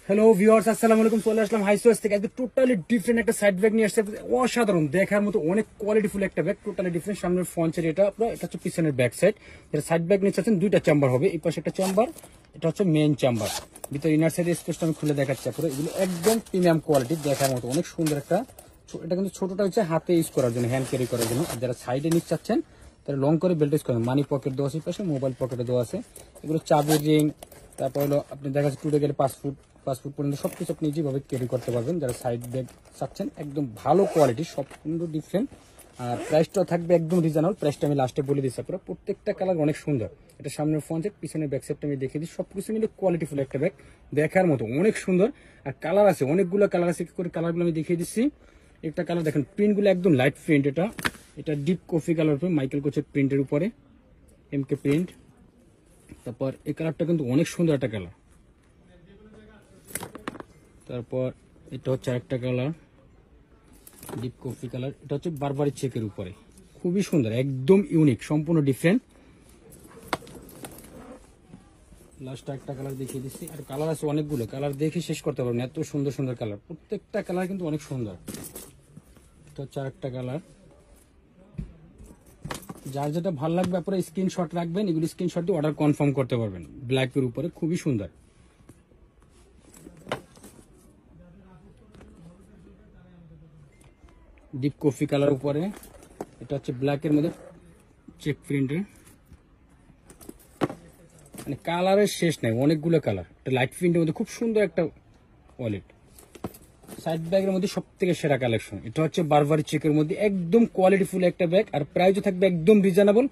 Hello viewers, আসসালামু আলাইকুম। চলে আসলাম হাইসোয়েস থেকে। আজকে টোটালি ডিফারেন্ট একটা সাইড ব্যাগ নিয়ে আসছে, অসাধারণ দেখার মতো, অনেক কোয়ালিটিফুল একটা ব্যাগ। Totally different. সামনের ফ্রন্টের এটা আপনার, এটা হচ্ছে পিছনের ব্যাক সাইড। এটা সাইড ব্যাগ নিয়ে চাচ্ছেন, দুইটা চেম্বার হবে, এই পাশে একটা চেম্বার, এটা হচ্ছে মেইন চেম্বার। ভিতরে ইনার সাইড স্পেসটা আমি খুলে দেখাচ্ছি আপনার। এগুলো একদম প্রিমিয়াম কোয়ালিটি, দেখার মতো অনেক সুন্দর একটা। এটা কিন্তু ছোটটা হচ্ছে হাতে ইউজ করার জন্য, হ্যান্ড ক্যারি করার জন্য। আর যারা সাইডে নিতে চাচ্ছেন তারা লং করে বেল্ট ইউজ করেন। মানি পকেট দেওয়া আছে, পাশে মোবাইল পকেটে দেওয়া আছে। এগুলো চাবির রিং, তারপর হলো আপনি দেখা যাচ্ছে টুটে গেলে 5 ফুট পর্যন্ত সবকিছু আপনি যেভাবে ক্যারি করতে পারবেন। যারা সাইড ব্যাগ চাচ্ছেন একদম ভালো কোয়ালিটি, সব কিন্তু ডিফারেন্ট। আর প্রাইসটাও থাকবে একদম রিজনেবল। প্রাইসটা আমি লাস্টে বলে দিচ্ছি আপনারা। প্রত্যেকটা কালার অনেক সুন্দর। এটা সামনের ফ্রন্ট সাইড, পিছনের ব্যাক সাইডটা আমি দেখিয়ে দিই। সবকিছু মিলে কোয়ালিটিফুল একটা ব্যাগ, দেখার মতো অনেক সুন্দর। আর কালার আছে অনেকগুলো কালার আছে, কি করে কালারগুলো আমি দেখিয়ে দিচ্ছি। একটা কালার দেখেন, প্রিন্টগুলো একদম লাইট প্রিন্ট। এটা ডিপ কফি কালার উপরে, মাইকেল কোচের প্রিন্টের উপরে, এমকে প্রিন্ট। তারপর এই কালারটা কিন্তু অনেক সুন্দর একটা কালার। তারপর এটা হচ্ছে আরেকটা কালার, ডিপ কফি কালার। এটা হচ্ছে বারবারি চেকের উপরে, খুবই সুন্দর, একদম ইউনিক, সম্পূর্ণ ডিফারেন্ট। লাস্ট একটা কালার দেখিয়ে দিচ্ছি। আর কালার আছে অনেকগুলো, কালার দেখে শেষ করতে পারবেন, এত সুন্দর সুন্দর কালার। প্রত্যেকটা কালার কিন্তু অনেক সুন্দর। এটা হচ্ছে আরেকটা কালার। যার যেটা ভালো লাগবে আপনারা স্ক্রিনশট রাখবেন, এগুলি স্ক্রিনশট দিয়ে অর্ডার কনফার্ম করতে পারবেন। ব্ল্যাকের উপরে খুবই সুন্দর, ডিপ কফি কালার উপরে। এটা হচ্ছে ব্ল্যাকের মধ্যে চেক প্রিন্টের, মানে কালারের শেষ নাই, অনেকগুলো কালার। এটা লাইট প্রিন্টের মধ্যে খুব সুন্দর একটা ওয়ালেট। সাইড ব্যাগের মধ্যে সব থেকে সেরা কালেকশন। এটা হচ্ছে বারবারি চেকের মধ্যে একদম কোয়ালিটিফুল একটা ব্যাগ। আর প্রাইসও থাকবে একদম রিজনেবল,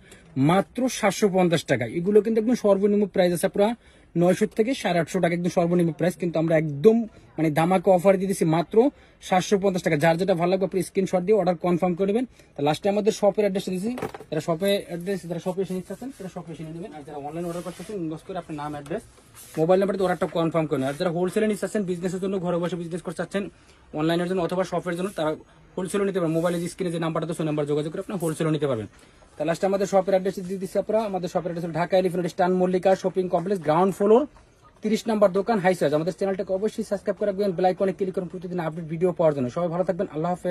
মাত্র 750 টাকা। এগুলো কিন্তু একদম সর্বনিম্ন প্রাইস আছে আপনারা 900 থেকে 850 টাকা, একদম সর্বনিম্ন প্রাইস। কিন্তু আমরা একদম মানে দামাকে অফার দিয়ে দিচ্ছি মাত্র 750 টাকা। যার যেটা ভালো লাগবে আপনি স্ক্রিনশট দিয়ে অর্ডার কনফার্ম করে নেবেন। লাস্টে আমাদের শপের অ্যাড্রেস দিয়েছি, যারা শপে অ্যাড্রেস, যারা শপে এসে নিচ্ছেন তারা শপে এসে নিয়ে নেবেন। আর যারা অনলাইন অর্ডার করতেছেন ইনবক্স করে আপনার নাম, অ্যাড্রেস, মোবাইল নাম্বার দিয়ে অর্ডারটা কনফার্ম করেন। আর যারা হোলসেলে নিচ্ছেন, বিজনেসের জন্য, ঘরে বসে বিজনেস করতে চাচ্ছেন অনলাইনের জন্য অথবা শপের জন্য, তারা হোলসেলও নিতে পারবেন। মোবাইলের স্ক্রিনে যে নাম্বারটা, সেই নাম্বার যোগাযোগ করে আপনার হোলসেলও নিতে পারবেন। তাহলে লাস্টে আমাদের শপের অ্যাড্রেস দিয়ে দিচ্ছি আপনারা। আমাদের শপের অ্যাড্রেস ঢাকা এলিফ্যান্ট স্টান Mallika shopping complex, ground floor, 30 number দোকান, হাইসার্জ। আমাদের চ্যানেলটাকে অবশ্যই সাবস্ক্রাইব করে রাখবেন, বেল আইকনে ক্লিক করুন প্রতিদিন আপডেট ভিডিও পাওয়ার জন্য। সবাই ভালো থাকবেন, আল্লাহ হাফেজ।